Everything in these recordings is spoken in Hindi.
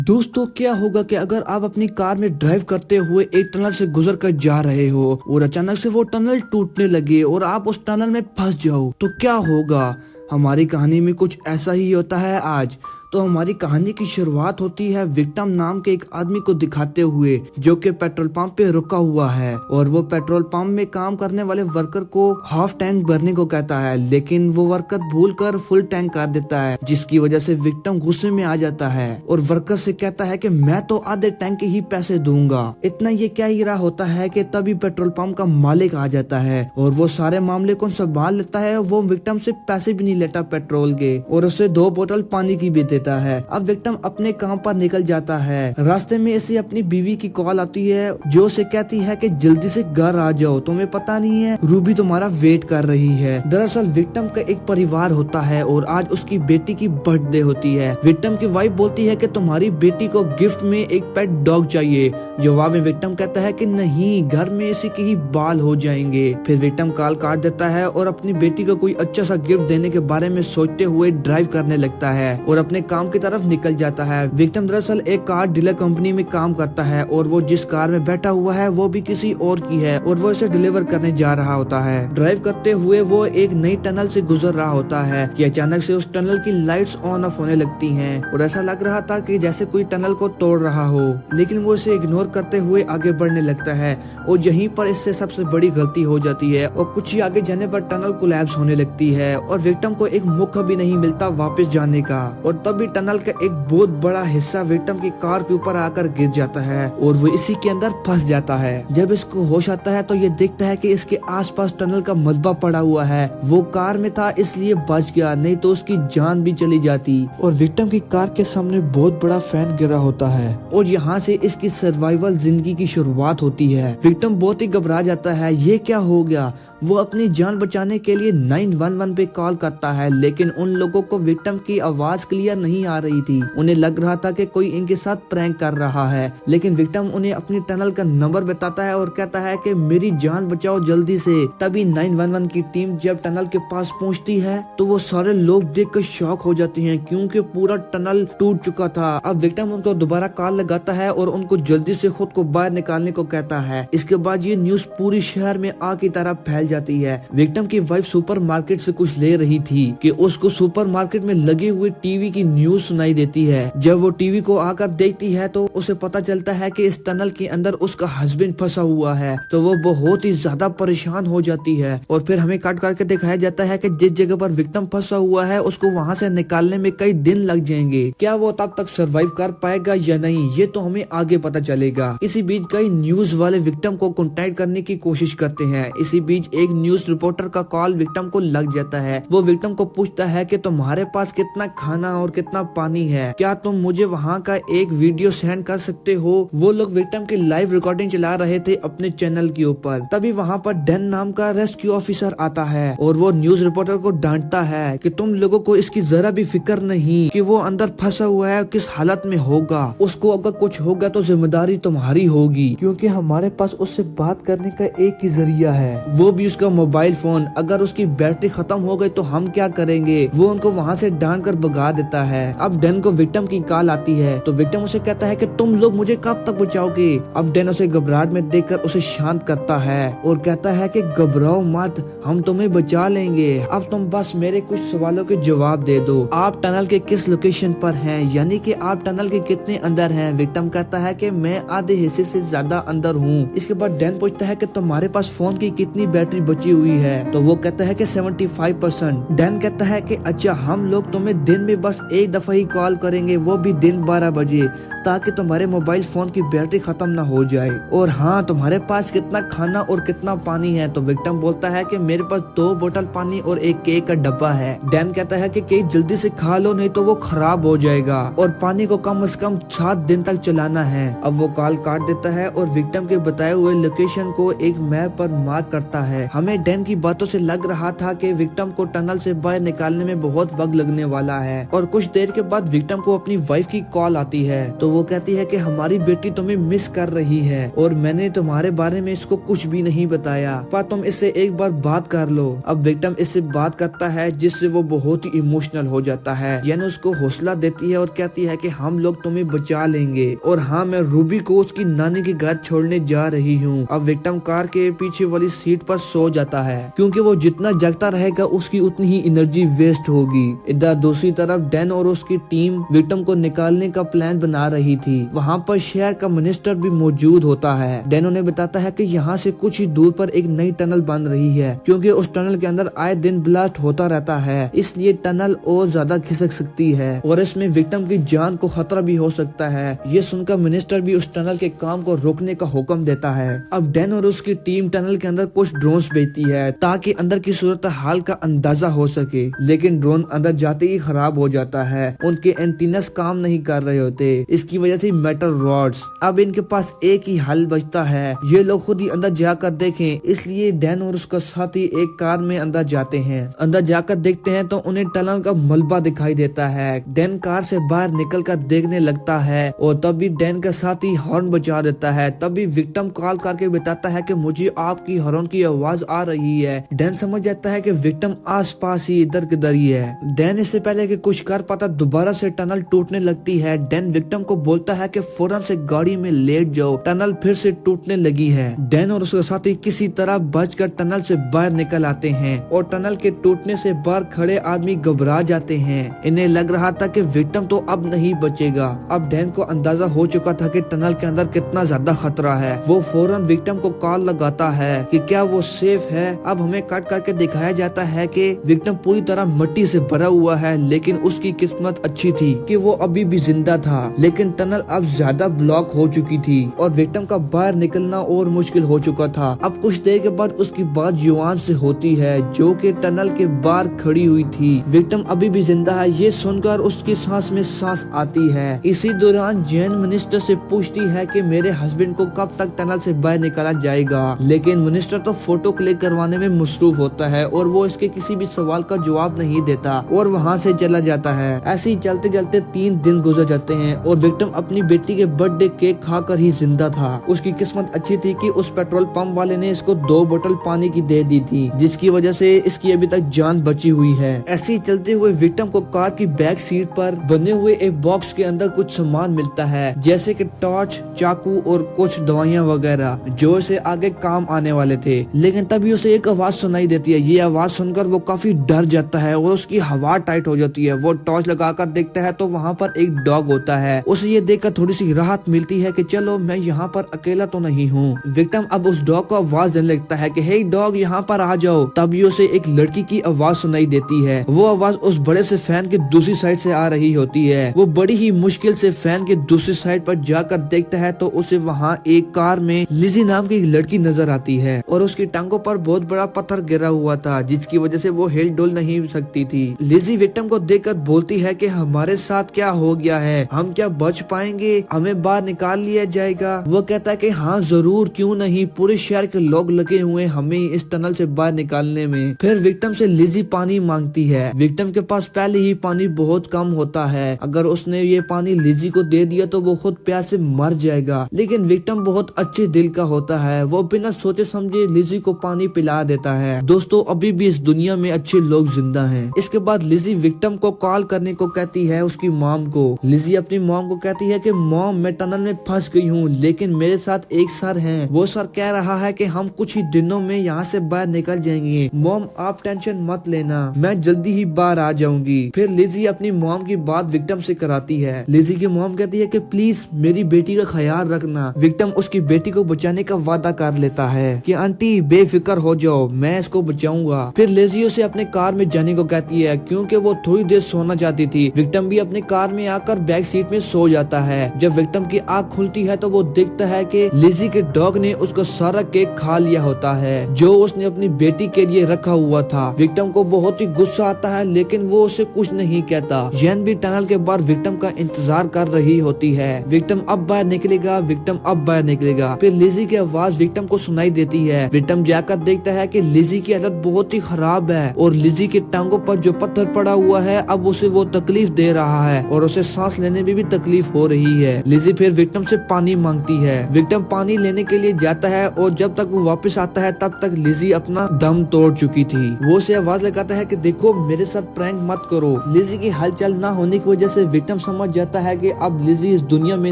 दोस्तों, क्या होगा कि अगर आप अपनी कार में ड्राइव करते हुए एक टनल से गुजर कर जा रहे हो और अचानक से वो टनल टूटने लगे और आप उस टनल में फंस जाओ तो क्या होगा। हमारी कहानी में कुछ ऐसा ही होता है आज। तो हमारी कहानी की शुरुआत होती है विक्टिम नाम के एक आदमी को दिखाते हुए, जो कि पेट्रोल पंप पे रुका हुआ है और वो पेट्रोल पंप में काम करने वाले वर्कर को हाफ टैंक भरने को कहता है, लेकिन वो वर्कर भूलकर फुल टैंक कर देता है, जिसकी वजह से विक्टिम गुस्से में आ जाता है और वर्कर से कहता है कि मैं तो आधे टैंक के ही पैसे दूंगा। इतना ये क्या ही रहा होता है कि तभी पेट्रोल पंप का मालिक आ जाता है और वो सारे मामले को संभाल लेता है। वो विक्टिम से पैसे भी नहीं लेता पेट्रोल के और उसे 2 बोतल पानी की भी देता है। अब विक्टिम अपने काम पर निकल जाता है। रास्ते में इसे अपनी बीवी की कॉल आती है, जो उसे कहती है कि जल्दी से घर आ जाओ, तुम्हें पता नहीं है रूबी तुम्हारा वेट कर रही है। दरअसल विक्टिम का एक परिवार होता है और आज उसकी बेटी की बर्थडे होती है। विक्टिम की वाइफ बोलती है कि तुम्हारी बेटी को गिफ्ट में एक पेट डॉग चाहिए। जवाब में विक्टिम कहता है कि नहीं, घर में इसी के ही बाल हो जाएंगे। फिर विक्टिम कॉल काट देता है और अपनी बेटी को कोई अच्छा सा गिफ्ट देने के बारे में सोचते हुए ड्राइव करने लगता है और अपने काम की तरफ निकल जाता है। विक्टिम दरअसल एक कार डीलर कंपनी में काम करता है और वो जिस कार में बैठा हुआ है वो भी किसी और की है और वो इसे डिलीवर करने जा रहा होता है। ड्राइव करते हुए वो एक नई टनल से गुजर रहा होता है कि अचानक से उस टनल की लाइट्स ऑन ऑफ होने लगती हैं और ऐसा लग रहा था कि जैसे कोई टनल को तोड़ रहा हो, लेकिन वो इसे इग्नोर करते हुए आगे बढ़ने लगता है और यहीं पर इससे सबसे बड़ी गलती हो जाती है और कुछ ही आगे जाने पर टनल कोलैप्स होने लगती है और विक्टिम को एक मौका भी नहीं मिलता वापस जाने का और तभी टनल का एक बहुत बड़ा हिस्सा विक्टिम की कार के ऊपर आकर गिर जाता है और वो इसी के अंदर फंस जाता है। जब इसको होश आता है तो ये देखता है कि इसके आसपास टनल का मलबा पड़ा हुआ है। वो कार में था इसलिए बच गया, नहीं तो उसकी जान भी चली जाती। और विक्टिम की कार के सामने बहुत बड़ा फैन गिरा होता है और यहाँ से इसकी सर्वाइवल जिंदगी की शुरुआत होती है। विक्टिम बहुत ही घबरा जाता है, ये क्या हो गया। वो अपनी जान बचाने के लिए 911 पे कॉल करता है, लेकिन उन लोगों को विक्टिम की आवाज क्लियर नहीं आ रही थी। उन्हें लग रहा था कि कोई इनके साथ प्रैंक कर रहा है, लेकिन विक्टिम उन्हें अपनी टनल का नंबर बताता है और कहता है कि मेरी जान बचाओ जल्दी से। तभी 911 की टीम जब टनल के पास पहुंचती है तो वो सारे लोग देखकर शॉक हो जाते हैं, क्योंकि पूरा टनल टूट चुका था। अब विक्टिम उनको दोबारा कॉल लगाता है और उनको जल्दी से खुद को बाहर निकालने को कहता है। इसके बाद ये न्यूज पूरी शहर में आग की तरह फैल जाती है। विक्टिम की वाइफ सुपरमार्केट से कुछ ले रही थी कि उसको सुपरमार्केट में लगे हुए टीवी की न्यूज सुनाई देती है। जब वो टीवी को आकर देखती है तो उसे पता चलता है कि इस टनल के अंदर उसका हस्बैंड फंसा हुआ है, तो वो बहुत ही ज्यादा परेशान हो जाती है। और फिर हमें काट करके दिखाया जाता है कि जिस जगह पर विक्टिम फंसा हुआ है उसको वहाँ से निकालने में कई दिन लग जाएंगे। क्या वो तब तक सरवाइव कर पाएगा या नहीं, ये तो हमें आगे पता चलेगा। इसी बीच कई न्यूज वाले विक्टिम को कॉन्टेक्ट करने की कोशिश करते हैं। इसी बीच एक न्यूज रिपोर्टर का कॉल विक्टिम को लग जाता है। वो विक्टिम को पूछता है कि तुम्हारे पास कितना खाना और कितना पानी है, क्या तुम मुझे वहाँ का एक वीडियो सेंड कर सकते हो। वो लोग विक्टिम की लाइव रिकॉर्डिंग चला रहे थे अपने चैनल के ऊपर। तभी वहाँ पर डैन नाम का रेस्क्यू ऑफिसर आता है और वो न्यूज रिपोर्टर को डांटता है कि तुम लोगों को इसकी जरा भी फिक्र नहीं कि वो अंदर फंसा हुआ है, किस हालत में होगा। उसको अगर कुछ होगा तो जिम्मेदारी तुम्हारी होगी, क्योंकि हमारे पास उससे बात करने का एक ही जरिया है, वो भी उसका मोबाइल फोन। अगर उसकी बैटरी खत्म हो गई तो हम क्या करेंगे। वो उनको वहाँ से डांट कर भगा देता है। अब डैन को विक्टिम की कॉल आती है तो विक्टिम उसे कहता है कि तुम लोग मुझे कब तक बचाओगे। अब डैन उसे घबराहट में देखकर उसे शांत करता है और कहता है कि घबराओ मत, हम तुम्हें बचा लेंगे। अब तुम बस मेरे कुछ सवालों के जवाब दे दो। आप टनल के किस लोकेशन पर हैं, यानी कि आप टनल के कितने अंदर हैं। विक्टिम कहता है कि मैं आधे हिस्से से ज्यादा अंदर हूँ। इसके बाद डैन पूछता है कि तुम्हारे पास फोन की कितनी बैटरी बची हुई है, तो वो कहता है कि 75%। डैन कहता है कि अच्छा, हम लोग तुम्हें दिन में बस एक दफा ही कॉल करेंगे, वो भी दिन 12 बजे, ताकि तुम्हारे मोबाइल फोन की बैटरी खत्म ना हो जाए। और हाँ, तुम्हारे पास कितना खाना और कितना पानी है। तो विक्टिम बोलता है कि मेरे पास 2 बोतल पानी और एक केक का डब्बा है। डैन कहता है कि केक जल्दी से खा लो, नहीं तो वो खराब हो जाएगा और पानी को कम से कम 7 दिन तक चलाना है। अब वो कॉल काट देता है और विक्टिम के बताए हुए लोकेशन को एक मैप पर मार्क करता है। हमें डैन की बातों से लग रहा था कि विक्टिम को टनल से बाहर निकालने में बहुत वक्त लगने वाला है और कुछ देर के बाद विक्टिम को अपनी वाइफ की कॉल आती है, तो वो कहती है कि हमारी बेटी तुम्हें मिस कर रही है और मैंने तुम्हारे बारे में इसको कुछ भी नहीं बताया, पर तुम इससे एक बार बात कर लो। अब विक्टिम इससे बात करता है जिससे वो बहुत ही इमोशनल हो जाता है। जेन उसको हौसला देती है और कहती है कि हम लोग तुम्हें बचा लेंगे और हाँ, मैं रूबी को उसकी नानी के घर छोड़ने जा रही हूँ। अब विक्टिम कार के पीछे वाली सीट पर सो जाता है क्योंकि वो जितना जगता रहेगा उसकी उतनी ही एनर्जी वेस्ट होगी। इधर दूसरी तरफ डैन और उसकी टीम विक्टिम को निकालने का प्लान बना रही थी। वहाँ पर शहर का मिनिस्टर भी मौजूद होता है। डैन उन्हें बताता है कि यहाँ से कुछ ही दूर पर एक नई टनल बन रही है क्योंकि उस टनल के अंदर आए दिन ब्लास्ट होता रहता है, इसलिए टनल और ज्यादा खिसक सकती है और इसमें विक्टिम की जान को खतरा भी हो सकता है। ये सुनकर मिनिस्टर भी उस टनल के काम को रोकने का हुक्म देता है। अब डैन और उसकी टीम टनल के अंदर कुछ ड्रोन्स भेजती है ताकि अंदर की सूरत हाल का अंदाजा हो सके, लेकिन ड्रोन अंदर जाते ही खराब हो जाता है। उनके एंटीनस काम नहीं कर रहे होते, इसकी वजह से मेटल रॉड्स। अब इनके पास एक ही हल बचता है, ये लोग खुद ही अंदर जाकर देखें, इसलिए डैन और उसका साथी एक कार में अंदर जाते हैं। अंदर जाकर देखते हैं तो उन्हें टनल का मलबा दिखाई देता है। डैन कार से बाहर निकल कर देखने लगता है और तभी डैन का साथी हॉर्न बजा देता है। तभी विक्टिम कॉल करके बताता है कि मुझे आपकी हॉर्न की आवाज आ रही है। डैन समझ जाता है कि विक्टिम आसपास ही इधर किधर ही है। डैन इससे पहले कि कुछ कर पाता दोबारा से टनल टूटने लगती है। डैन विक्टिम को बोलता है कि फौरन से गाड़ी में लेट जाओ, टनल फिर से टूटने लगी है। डैन और उसका साथी किसी तरह बचकर टनल से बाहर निकल आते हैं और टनल के टूटने से बाहर खड़े आदमी घबरा जाते हैं। इन्हें लग रहा था कि विक्टिम तो अब नहीं बचेगा। अब डैन को अंदाजा हो चुका था कि टनल के अंदर कितना ज्यादा खतरा है। वो फौरन विक्टिम को कॉल लगाता है कि क्या वो सेफ है। अब हमें कट करके दिखाया जाता है कि विक्टिम पूरी तरह मिट्टी से भरा हुआ है, लेकिन उसकी किस्मत अच्छी थी कि वो अभी भी जिंदा था। लेकिन टनल अब ज्यादा ब्लॉक हो चुकी थी और विक्टिम का बाहर निकलना और मुश्किल हो चुका था। अब कुछ देर के बाद उसकी बात जुआन से होती है जो कि टनल के बाहर खड़ी हुई थी। विक्टिम अभी भी जिंदा है, ये सुनकर उसकी सांस में सांस आती है। इसी दौरान जेन मिनिस्टर से पूछती है कि मेरे हस्बैंड को कब तक टनल से बाहर निकाला जाएगा, लेकिन मिनिस्टर तो फोटो क्लिक करवाने में मसरूफ होता है और वो इसके किसी भी सवाल का जवाब नहीं देता और वहाँ से चला जाता है। ऐसे ही चलते चलते 3 दिन गुजर जाते हैं और विक्टिम अपनी बेटी के बर्थडे केक खाकर ही जिंदा था। उसकी किस्मत अच्छी थी कि उस पेट्रोल पंप वाले ने इसको 2 बोतल पानी की दे दी थी, जिसकी वजह से इसकी अभी तक जान बची हुई है। ऐसे ही चलते हुए विक्टिम को कार की बैक सीट पर बने हुए एक बॉक्स के अंदर कुछ सामान मिलता है, जैसे कि टॉर्च, चाकू और कुछ दवाइयाँ वगैरह जो इसे आगे काम आने वाले थे। लेकिन तभी उसे एक आवाज सुनाई देती है। ये आवाज सुनकर वो काफी डर जाता है और उसकी हवा टाइट हो जाती है। वो टॉर्च लगाकर देखता है तो वहाँ पर एक डॉग होता है। उसे ये देखकर थोड़ी सी राहत मिलती है कि चलो मैं यहाँ पर अकेला तो नहीं हूँ। विक्टिम अब उस डॉग को आवाज देने लगता है कि हे डॉग, यहाँ पर आ जाओ। तभी उसे एक लड़की की आवाज सुनाई देती है। वो आवाज उस बड़े से फैन के दूसरी साइड से आ रही होती है। वो बड़ी ही मुश्किल से फैन के दूसरी साइड पर जाकर देखता है तो उसे वहाँ एक कार में लिजी नाम की एक लड़की नजर आती है और उसकी टांगों पर बहुत बड़ा पत्थर गिरा हुआ था, जिसकी वजह से वो हिल डुल नहीं सकती थी। लिजी विक्टिम को देखकर बोलती है कि हमारे साथ क्या हो गया है, हम क्या बच पाएंगे, हमें बाहर निकाल लिया जाएगा। वो कहता है कि हाँ जरूर, क्यों नहीं, पूरे शहर के लोग लगे हुए हमें इस टनल से बाहर निकालने में। फिर विक्टिम से लिजी पानी मांगती है। विक्टिम के पास पहले ही पानी बहुत कम होता है, अगर उसने ये पानी लिजी को दे दिया तो वो खुद प्यास से मर जाएगा। लेकिन विक्टिम बहुत अच्छे दिल का होता है, वो बिना सोचे समझे लिजी को पानी पिला देता है। दोस्तों, अभी भी इस दुनिया में अच्छे लोग जिंदा हैं। इसके बाद लिजी विक्टिम को कॉल करने को कहती है उसकी मॉम को। लिजी अपनी मॉम को कहती है कि मॉम, मैं टनल में फंस गई हूँ, लेकिन मेरे साथ एक सर है, वो सर कह रहा है कि हम कुछ ही दिनों में यहाँ से बाहर निकल जाएंगे। मॉम, आप टेंशन मत लेना, मैं जल्दी ही बाहर आ जाऊंगी। फिर लिजी अपनी मॉम की बात विक्टिम से कराती है। लिजी की मॉम कहती है कि प्लीज मेरी बेटी का ख्याल रखना। विक्टिम उसकी बेटी को बचाने का वादा कर लेता है कि आंटी बेफिक्र हो जाओ, मैं इसको बचाऊंगा। फिर लिजी उसे अपने कार में जाने को कहती है क्योंकि वो थोड़ी देर सोना चाहती थी। विक्टिम भी अपने कार में आकर बैक सीट में सो जाता है। जब विक्टिम की आँख खुलती है तो वो देखता है कि लिजी के डॉग ने उसका सारा केक खा लिया होता है जो उसने अपनी बेटी के लिए रखा हुआ था। विक्टिम को बहुत ही गुस्सा आता है, लेकिन वो उसे कुछ नहीं कहता। जेन भी टनल के बाहर विक्टिम का इंतजार कर रही होती है। विक्टिम अब बाहर निकलेगा, विक्टिम अब बाहर निकलेगा। फिर लिजी की आवाज विक्टिम को सुनाई देती है। विक्टिम जाकर देखता है कि लिजी की हालत बहुत ही खराब है और लिजी के टांगों पर जो पत्थर पड़ा हुआ है अब उसे वो को तकलीफ दे रहा है और उसे सांस लेने में भी तकलीफ हो रही है। लिजी फिर विक्टिम से पानी मांगती है। विक्टिम पानी लेने के लिए जाता है और जब तक वो वापस आता है तब तक लिजी अपना दम तोड़ चुकी थी। वो उसे आवाज लगाता है कि देखो मेरे साथ प्रैंक मत करो। लिजी की हलचल न होने की वजह से विक्टिम समझ जाता है कि अब लिजी इस दुनिया में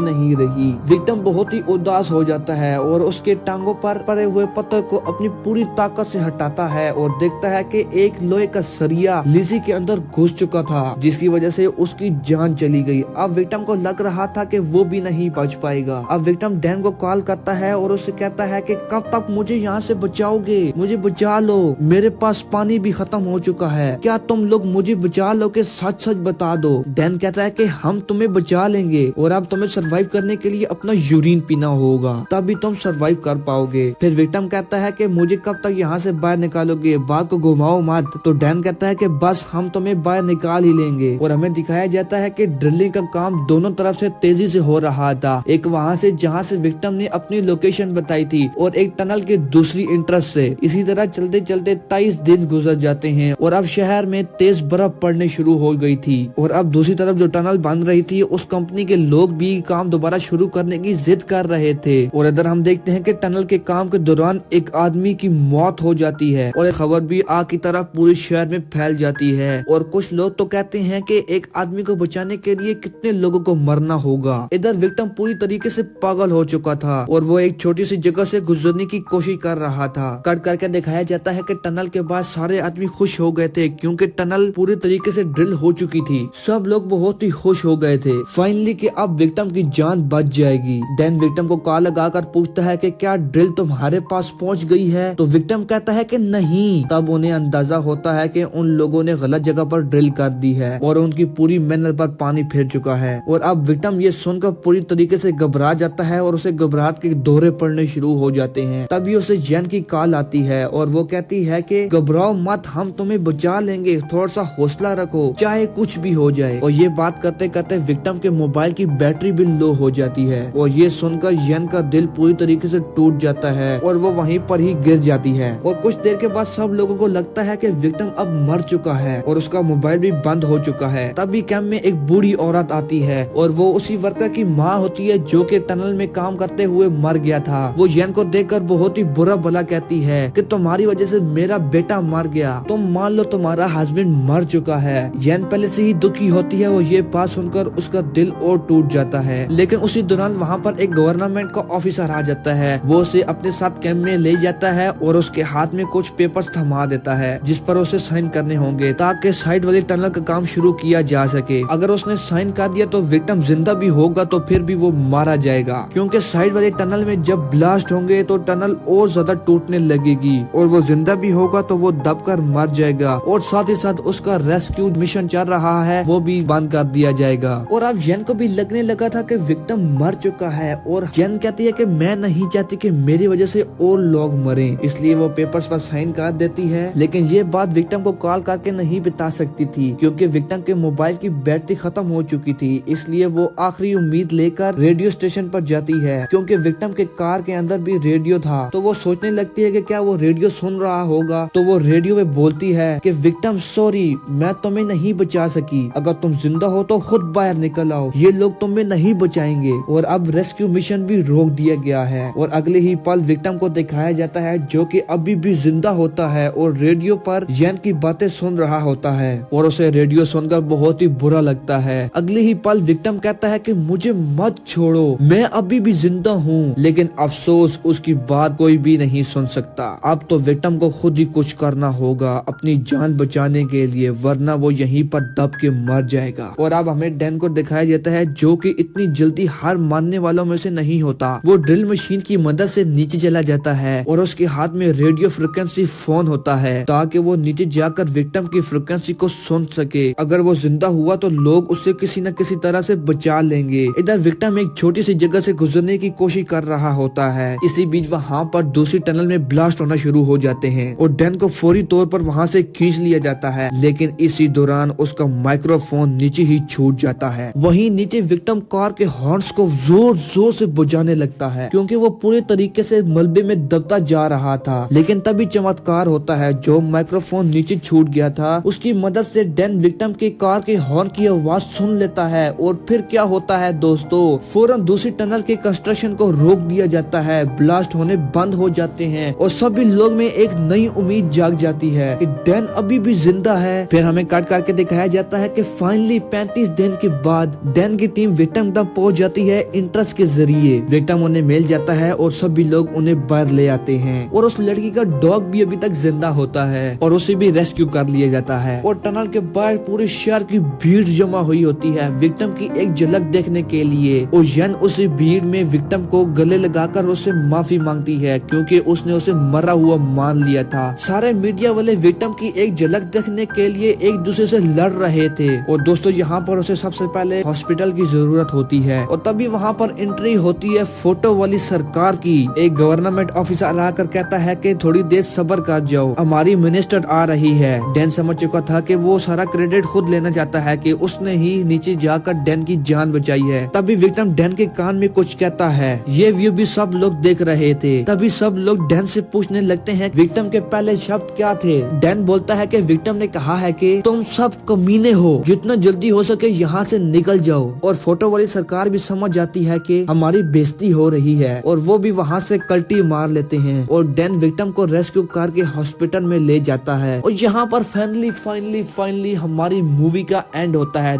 नहीं रही। विक्टिम बहुत ही उदास हो जाता है और उसके टांगों पर पड़े हुए पत्थर को अपनी पूरी ताकत से हटाता है और देखता है कि एक लोहे का सरिया लिजी के अंदर घुस चुका था, जिसकी वजह से उसकी जान चली गई। अब विक्टिम को लग रहा था कि वो भी नहीं बच पाएगा। अब विक्टिम डैन को कॉल करता है और उससे कहता है कि कब तक मुझे यहाँ से बचाओगे, मुझे बचा लो, मेरे पास पानी भी खत्म हो चुका है, क्या तुम लोग मुझे बचा लो के सच सच बता दो। डैन कहता है कि हम तुम्हें बचा लेंगे और अब तुम्हें सरवाइव करने के लिए अपना यूरिन पीना होगा, तभी तुम सरवाइव कर पाओगे। फिर विक्टिम कहता है कि मुझे कब तक यहाँ से बाहर निकालोगे, बाग को घुमाओ मत। तो डैन कहता है कि बस हम तुम्हें बाहर निकाल ही लेंगे। और हमें दिखाया जाता है कि ड्रिलिंग का काम दोनों तरफ से तेजी से हो रहा था, एक वहाँ से जहाँ से विक्टिम ने अपनी लोकेशन बताई थी और एक टनल के दूसरी इंटरेस्ट से। इसी तरह चलते चलते 23 दिन गुजर जाते हैं और अब शहर में तेज बर्फ पड़ने शुरू हो गई थी। और अब दूसरी तरफ जो टनल बन रही थी उस कंपनी के लोग भी काम दोबारा शुरू करने की जिद कर रहे थे। और इधर हम देखते हैं कि टनल के काम के दौरान एक आदमी की मौत हो जाती है और एक खबर भी आग की तरह पूरे शहर में फैल जाती है। और कुछ लोग तो कहते हैं कि एक आदमी को बचाने के लिए कितने लोगों को मरना होगा। इधर विक्टिम पूरी तरीके से पागल हो चुका था और वो एक छोटी सी जगह से गुजरने की कोशिश कर रहा था। कट करके दिखाया जाता है कि टनल के बाद सारे आदमी खुश हो गए थे क्योंकि टनल पूरी तरीके से ड्रिल हो चुकी थी। सब लोग बहुत ही खुश हो गए थे फाइनली कि अब विक्टिम की जान बच जाएगी। डैन विक्टिम को कॉल लगाकर पूछता है कि क्या ड्रिल तुम्हारे पास पहुंच गई है। तो विक्टिम कहता है कि नहीं। तब उन्हें अंदाजा होता है कि उन लोगों ने गलत जगह पर ड्रिल कर दी है और उनकी पूरी मेहनत पर पानी फिर चुका है। और अब विक्टिम ये सुनकर पूरी तरीके से घबरा जाता है और उसे घबराहट के दौरे पड़ने शुरू हो जाते हैं। तभी उसे जैन की कॉल आती है और वो कहती है कि घबराओ मत, हम तुम्हें बचा लेंगे, थोड़ा सा हौसला रखो, चाहे कुछ भी हो जाए। और ये बात करते करते विक्टिम के मोबाइल की बैटरी भी लो हो जाती है और ये सुनकर जैन का दिल पूरी तरीके से टूट जाता है और वो वहीं पर ही गिर जाती है। और कुछ देर के बाद सब लोगों को लगता है कि विक्टिम अब मर चुका है और उसका मोबाइल भी बंद हो चुका है। तभी कैंप में एक बूढ़ी औरत आती है और वो उसी वर्कर की माँ होती है जो कि टनल में काम करते हुए मर गया था। वो जैन को देखकर बहुत ही बुरा भला कहती है कि तुम्हारी वजह से मेरा बेटा मर गया, तुम मान लो तुम्हारा हस्बैंड मर चुका है। जैन पहले से ही दुखी होती है और ये बात सुनकर उसका दिल और टूट जाता है। लेकिन उसी दौरान वहाँ पर एक गवर्नमेंट का ऑफिसर आ जाता है। वो उसे अपने साथ कैंप में ले जाता है और उसके हाथ में कुछ पेपर्स थमा देता है जिस पर उसे साइन करने होंगे ताकि साइड वाली टनल का काम शुरू किया जा सके। अगर उसने साइन कर दिया तो विक्टिम जिंदा भी होगा तो फिर भी वो मारा जाएगा क्योंकि साइड वाली टनल में जब ब्लास्ट होंगे तो टनल और ज्यादा टूटने लगेगी और वो जिंदा भी होगा तो वो दबकर मर जाएगा और साथ ही साथ उसका रेस्क्यू मिशन चल रहा है वो भी बंद कर दिया जाएगा। और अब जैन को भी लगने लगा था कि विक्टिम मर चुका है और जैन कहती है कि मैं नहीं चाहती कि मेरी वजह से और लोग मरे, इसलिए वो पेपर्स पर साइन कर देती है। लेकिन ये बात विक्टिम को कॉल करके नहीं बता सकती थी क्योंकि विक्टिम के मोबाइल की बैटरी खत्म हो चुकी थी, इसलिए वो आखिरी उम्मीद लेकर रेडियो स्टेशन पर जाती है क्योंकि विक्टिम के कार के अंदर भी रेडियो था। तो वो सोचने लगती है कि क्या वो रेडियो सुन रहा होगा। तो वो रेडियो में बोलती है कि विक्टिम सॉरी, मैं तुम्हें नहीं बचा सकी, अगर तुम जिंदा हो तो खुद बाहर निकल आओ, ये लोग तुम्हें नहीं बचाएंगे। और अब रेस्क्यू मिशन भी रोक दिया गया है और अगले ही पल विक्टिम को दिखाया जाता है जो कि अभी भी जिंदा होता है और रेडियो पर जैन की बातें सुन रहा होता है और उसे रेडियो सुनकर बहुत ही बुरा लगता है। अगले ही पल विक्टिम कहता है कि मुझे मत छोड़ो, मैं अभी भी जिंदा हूँ। लेकिन अफसोस उसकी बात कोई भी नहीं सुन सकता। अब तो विक्टिम को खुद ही कुछ करना होगा अपनी जान बचाने के लिए, वरना वो यहीं पर दब के मर जाएगा। और अब हमें डैन को दिखाया जाता है जो कि इतनी जल्दी हार मानने वालों में से नहीं होता। वो ड्रिल मशीन की मदद से नीचे चला जाता है और उसके हाथ में रेडियो फ्रिक्वेंसी फोन होता है ताकि वो नीचे जाकर विक्टिम की फ्रिक्वेंसी को सुन सके। अगर वो जिंदा हुआ तो लोग उसे किसी न किसी तरह से बचा लेंगे। इधर विक्टिम एक छोटी सी जगह से गुजरने की कोशिश कर रहा होता है। इसी बीच वहाँ पर दूसरी टनल में ब्लास्ट होना शुरू हो जाते हैं और डैन को फौरी तौर पर वहाँ से खींच लिया जाता है। लेकिन इसी दौरान उसका माइक्रोफोन नीचे ही छूट जाता है। वहीं नीचे विक्टिम कार के हॉर्न्स को जोर जोर से बजाने लगता है क्योंकि वो पूरे तरीके से मलबे में दबता जा रहा था। लेकिन तभी चमत्कार होता है, जो माइक्रोफोन नीचे छूट गया था उसकी मदद से डैन विक्टिम के कार के हॉर्न की आवाज सुन लेता है और फिर क्या होता है दोस्तों, फौरन दूसरी टनल के कंस्ट्रक्शन को रोक दिया जाता है, ब्लास्ट होने बंद हो जाते हैं और सभी लोग में एक नई उम्मीद जाग जाती है कि डैन अभी भी जिंदा है। फिर हमें काट करके दिखाया जाता है कि फाइनली 35 दिन के बाद डैन की टीम विक्टिम तक पहुंच जाती है इंट्रस्ट के जरिए। विक्टिम उन्हें मिल जाता है और सभी लोग उन्हें बाहर ले आते हैं और उस लड़की का डॉग भी अभी तक जिंदा होता है और उसे भी रेस्क्यू कर लिया जाता है। और टनल के बाहर पूरे शहर की भीड़ जमा हुई होती है विक्टिम की एक झलक देखने के लिए और जन उसी भीड़ में विक्टिम को गले लगाकर उससे माफी मांगती है क्योंकि उसने उसे मरा हुआ मान लिया था। सारे मीडिया वाले विक्टिम की एक झलक देखने के लिए एक दूसरे से लड़ रहे थे और दोस्तों यहाँ पर उसे सबसे पहले हॉस्पिटल की जरूरत होती है और तभी वहाँ पर एंट्री होती है फोटो वाली सरकार की। एक गवर्नमेंट ऑफिसर आकर कहता है कि थोड़ी देर सब्र कर जाओ, हमारी मिनिस्टर आ रही है। डैन समझ चुका था कि वो सारा क्रेडिट खुद लेना चाहता है कि उसने ही नीचे जाकर डैन की जान बचाई है। तभी विक्टिम डैन के कान में कुछ कहता है। ये व्यू भी सब लोग देख रहे थे। तभी सब लोग डैन से पूछने लगते हैं विक्टिम के पहले शब्द क्या थे। डैन बोलता है कि विक्टिम ने कहा है कि तुम सब कमीने हो, जितना जल्दी हो सके यहाँ से निकल जाओ। और फोटो वाली सरकार भी समझ जाती है कि हमारी बेइज्जती हो रही है और वो भी वहाँ से कल्टी मार लेते हैं और डैन विक्टिम को रेस्क्यू करके हॉस्पिटल में ले जाता है। और यहाँ पर फाइनली हमारी मूवी का एंड होता है।